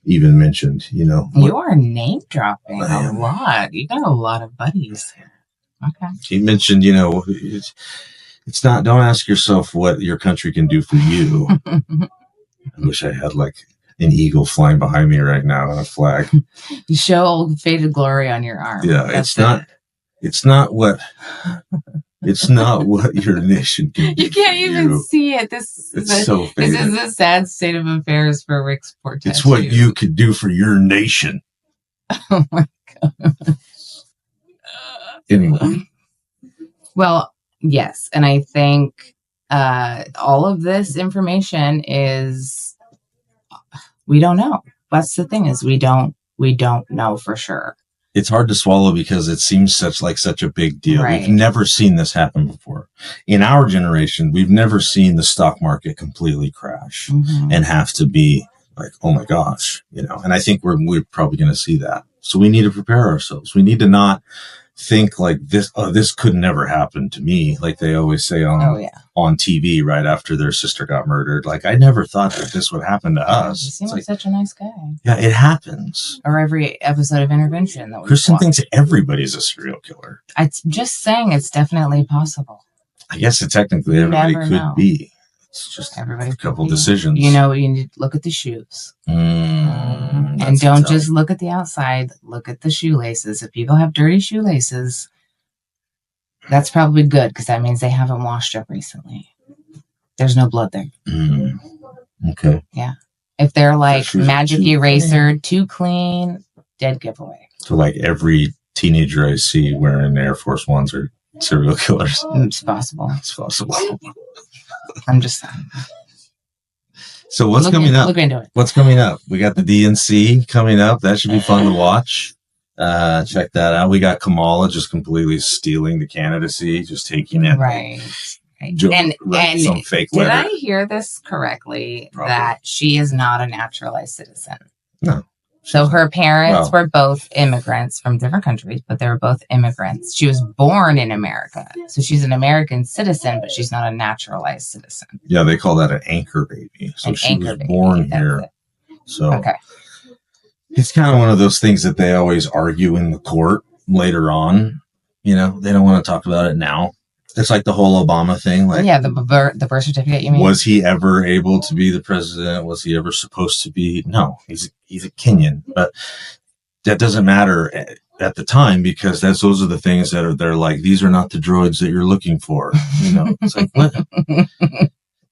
Speaker 1: even mentioned,
Speaker 2: You are name dropping a lot. You got a lot of buddies here. Okay.
Speaker 1: He mentioned, it's not, don't ask yourself what your country can do for you. I wish I had like an eagle flying behind me right now and a flag.
Speaker 2: You show old faded glory on your arm.
Speaker 1: Yeah. It's not what your nation can do.
Speaker 2: You can't even see it. This is a sad state of affairs for Rick's poor tattoo.
Speaker 1: It's what you could do for your nation.
Speaker 2: Oh my God.
Speaker 1: Anyway.
Speaker 2: Well, yes. And I think all of this information is, we don't know. That's the thing is we don't know for sure.
Speaker 1: It's hard to swallow because it seems such a big deal. Right. We've never seen this happen before. In our generation, we've never seen the stock market completely crash and have to be like, oh my gosh, and I think we're probably going to see that. So we need to prepare ourselves. We need to not think like this could never happen to me, like they always say on TV right after their sister got murdered. Like, I never thought that this would happen to us.
Speaker 2: You seem like such a nice guy.
Speaker 1: Yeah, it happens.
Speaker 2: Or every episode of Intervention that
Speaker 1: Kristin thinks everybody's a serial killer.
Speaker 2: I'm just saying it's definitely possible.
Speaker 1: I guess it technically everybody could be. It's just
Speaker 2: Everybody,
Speaker 1: a couple decisions.
Speaker 2: You need to look at the shoes. And don't just look at the outside. Look at the shoelaces. If people have dirty shoelaces, that's probably good because that means they haven't washed up recently. There's no blood there.
Speaker 1: Okay.
Speaker 2: Yeah. If they're like magic eraser, too clean, dead giveaway.
Speaker 1: So like every teenager I see wearing Air Force Ones are serial killers.
Speaker 2: It's possible. I'm just saying.
Speaker 1: So what's coming up?
Speaker 2: Look into it.
Speaker 1: What's coming up? We got the DNC coming up. That should be fun to watch. Check that out. We got Kamala just completely stealing the candidacy, just taking it.
Speaker 2: Right. And
Speaker 1: some fake
Speaker 2: did
Speaker 1: letter.
Speaker 2: I hear this correctly? Probably. That she is not a naturalized citizen.
Speaker 1: No.
Speaker 2: So her parents were both immigrants from different countries, but they were both immigrants. She was born in America. So she's an American citizen, but she's not a naturalized citizen.
Speaker 1: Yeah, they call that an anchor baby. So she was born here. So it's kind of one of those things that they always argue in the court later on. They don't want to talk about it now. It's like the whole Obama thing. Like,
Speaker 2: yeah, the birth certificate, you mean?
Speaker 1: Was he ever able to be the president? Was he ever supposed to be? No, he's a Kenyan. But that doesn't matter at the time because those are the things they're like, these are not the droids that you're looking for. It's like, what?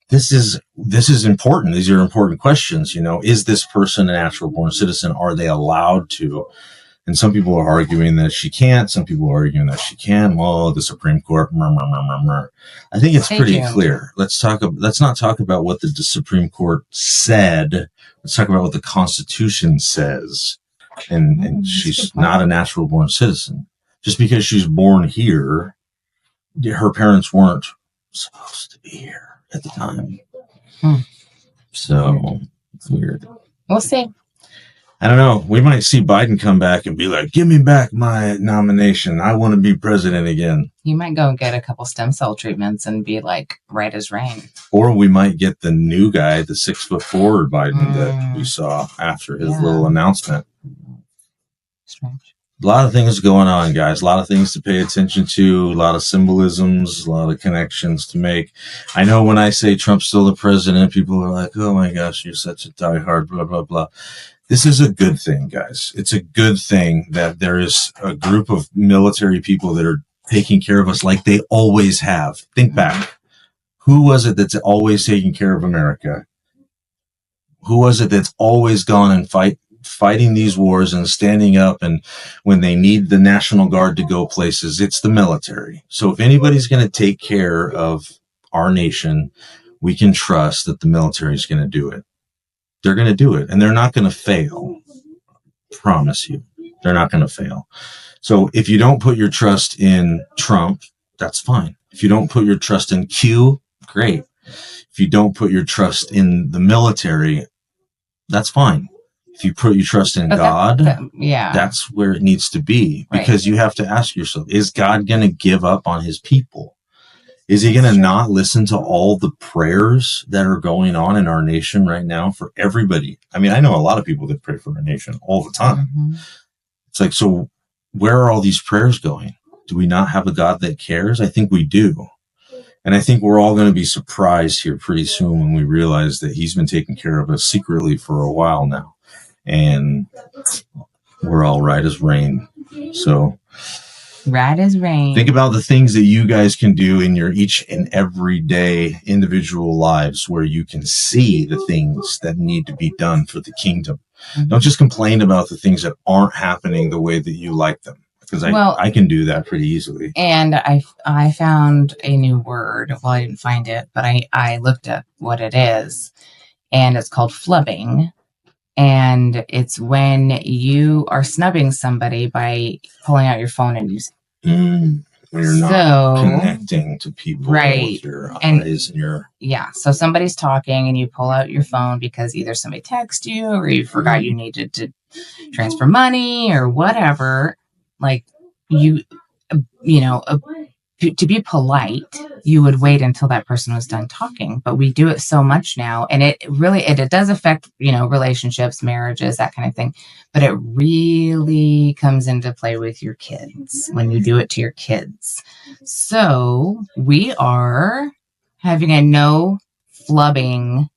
Speaker 1: This is important. These are important questions. Is this person a natural born citizen? Are they allowed to? And some people are arguing that she can't. Some people are arguing that she can. Well, the Supreme Court. I think it's pretty clear. Let's not talk about what the Supreme Court said. Let's talk about what the Constitution says. And she's not a natural born citizen. Just because she's born here, her parents weren't supposed to be here at the time. So it's weird.
Speaker 2: We'll see.
Speaker 1: I don't know. We might see Biden come back and be like, give me back my nomination. I want to be president again.
Speaker 2: You might go and get a couple stem cell treatments and be like right as rain.
Speaker 1: Or we might get the new guy, the 6'4" Biden that we saw after his little announcement.
Speaker 2: Strange.
Speaker 1: A lot of things going on, guys. A lot of things to pay attention to. A lot of symbolisms, a lot of connections to make. I know when I say Trump's still the president, people are like, oh my gosh, you're such a diehard, blah, blah, blah. This is a good thing, guys. It's a good thing that there is a group of military people that are taking care of us like they always have. Think back. Who was it that's always taking care of America? Who was it that's always gone and fighting these wars and standing up? And when they need the National Guard to go places, it's the military. So if anybody's going to take care of our nation, we can trust that the military is going to do it. They're going to do it, and they're not going to fail. Promise you. They're not going to fail. So if you don't put your trust in Trump, that's fine. If you don't put your trust in Q, great. If you don't put your trust in the military, that's fine. If you put your trust in God, that's where it needs to be. Because you have to ask yourself, is God going to give up on his people? Is he going to not listen to all the prayers that are going on in our nation right now for everybody? I mean, I know a lot of people that pray for our nation all the time. It's like, so where are all these prayers going? Do we not have a God that cares? I think we do. And I think we're all going to be surprised here pretty soon when we realize that he's been taking care of us secretly for a while now. And we're all right as rain. So...
Speaker 2: right as rain.
Speaker 1: Think about the things that you guys can do in your each and every day individual lives where you can see the things that need to be done for the kingdom. Don't just complain about the things that aren't happening the way that you like them. Because I can do that pretty easily.
Speaker 2: And I found a new word. Well, I didn't find it, but I looked at what it is. And it's called flubbing. And it's when you are snubbing somebody by pulling out your phone and using
Speaker 1: it. When you're not connecting to people with your eyes and your...
Speaker 2: Yeah. So somebody's talking and you pull out your phone because either somebody texted you or you forgot you needed to transfer money or whatever. Like to be polite, you would wait until that person was done talking, but we do it so much now. And it does affect, relationships, marriages, that kind of thing. But it really comes into play with your kids when you do it to your kids. So we are having a no flubbing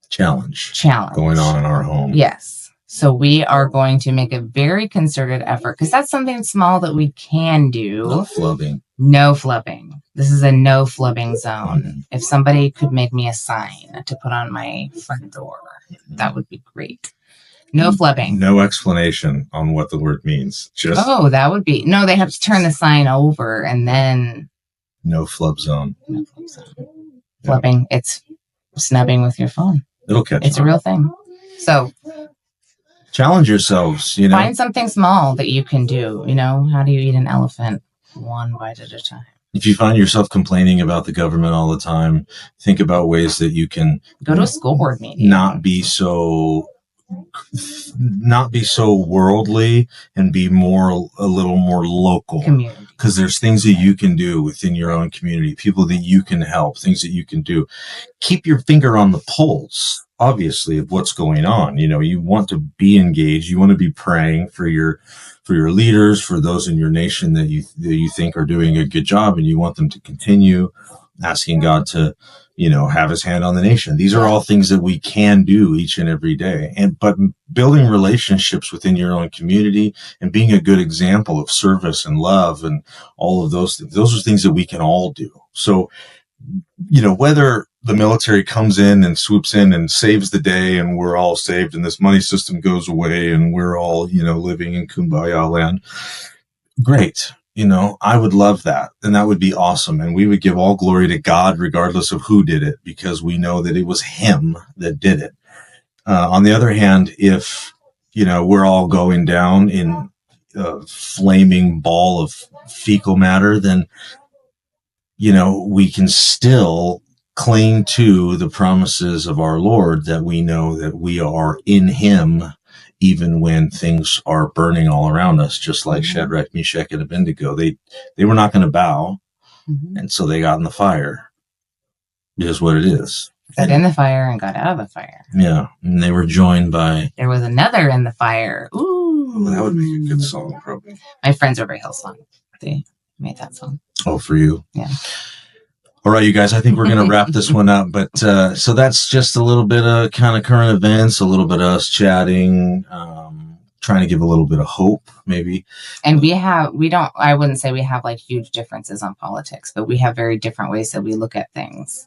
Speaker 1: challenge
Speaker 2: challenge
Speaker 1: going on in our home.
Speaker 2: Yes. So we are going to make a very concerted effort, because that's something small that we can do.
Speaker 1: No flubbing.
Speaker 2: No flubbing. This is a no flubbing zone. If somebody could make me a sign to put on my front door, that would be great. No flubbing.
Speaker 1: No explanation on what the word means. Just
Speaker 2: that would be... No, they have to turn the sign over and then...
Speaker 1: No flub zone.
Speaker 2: No flub zone. Flubbing. It's snubbing with your phone.
Speaker 1: It'll catch
Speaker 2: It's
Speaker 1: on.
Speaker 2: a real thing. So...
Speaker 1: challenge yourselves,
Speaker 2: Find something small that you can do. How do you eat an elephant? One bite at a time.
Speaker 1: If you find yourself complaining about the government all the time, think about ways that you can
Speaker 2: go to a school board meeting.
Speaker 1: Not be so worldly and be a little more local.
Speaker 2: Community.
Speaker 1: Because there's things that you can do within your own community, people that you can help, things that you can do. Keep your finger on the pulse, obviously, of what's going on. You want to be engaged. You want to be praying for your leaders, for those in your nation that you think are doing a good job, and you want them to continue, asking God to, have his hand on the nation. These are all things that we can do each and every day. But building relationships within your own community and being a good example of service and love and all of those are things that we can all do. So, whether the military comes in and swoops in and saves the day and we're all saved and this money system goes away and we're all, living in kumbaya land, great. I would love that. And that would be awesome. And we would give all glory to God, regardless of who did it, because we know that it was him that did it. On the other hand, if, we're all going down in a flaming ball of fecal matter, then, we can still cling to the promises of our Lord, that we know that we are in him, even when things are burning all around us, just like Shadrach, Meshach, and Abednego. They were not going to bow, and so they got in the fire. It is what it is.
Speaker 2: Got in the fire and got out of the fire.
Speaker 1: Yeah, and they were joined by...
Speaker 2: There was another in the fire. Ooh.
Speaker 1: Well, that would be a good song, probably.
Speaker 2: My friends over Hillsong, they made that song.
Speaker 1: Oh, for you?
Speaker 2: Yeah.
Speaker 1: All right, you guys, I think we're going to wrap this one up. But so that's just a little bit of kind of current events, a little bit of us chatting, trying to give a little bit of hope, maybe.
Speaker 2: And I wouldn't say we have like huge differences on politics, but we have very different ways that we look at things.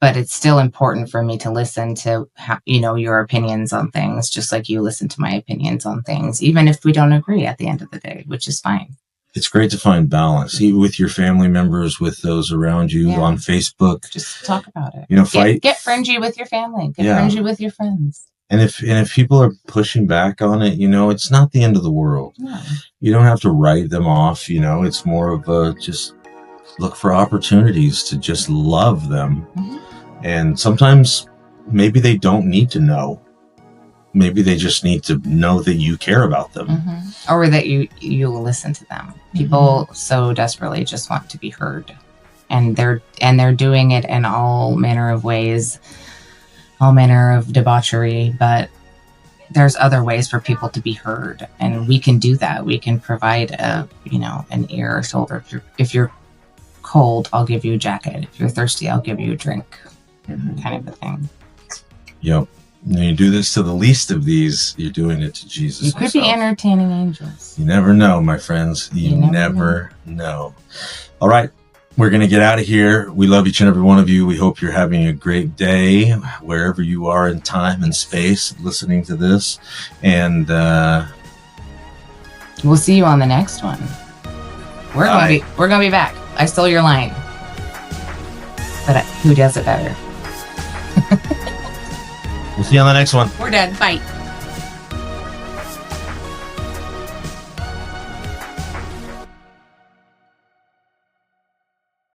Speaker 2: But it's still important for me to listen to, your opinions on things, just like you listen to my opinions on things, even if we don't agree at the end of the day, which is fine.
Speaker 1: It's great to find balance with your family members, with those around you on Facebook.
Speaker 2: Just talk about it.
Speaker 1: Fight.
Speaker 2: Get fringy with your family. Get fringy with your friends.
Speaker 1: And if people are pushing back on it, it's not the end of the world.
Speaker 2: No.
Speaker 1: You don't have to write them off. It's more of a just look for opportunities to just love them. Mm-hmm. And sometimes maybe they don't need to know. Maybe they just need to know that you care about them.
Speaker 2: Mm-hmm. Or that you will listen to them. People so desperately just want to be heard. And they're doing it in all manner of ways, all manner of debauchery, but there's other ways for people to be heard. And we can do that. We can provide an ear or shoulder. If you're cold, I'll give you a jacket. If you're thirsty, I'll give you a drink. Kind of a thing.
Speaker 1: Yep. When you do this to the least of these, you're doing it to Jesus.
Speaker 2: You could be entertaining angels.
Speaker 1: You never know, my friends. You never know. All right. We're going to get out of here. We love each and every one of you. We hope you're having a great day wherever you are in time and space listening to this. And
Speaker 2: we'll see you on the next one. We're going to be back. I stole your line. But who does it better?
Speaker 1: We'll see you on the next one.
Speaker 2: We're done. Bye.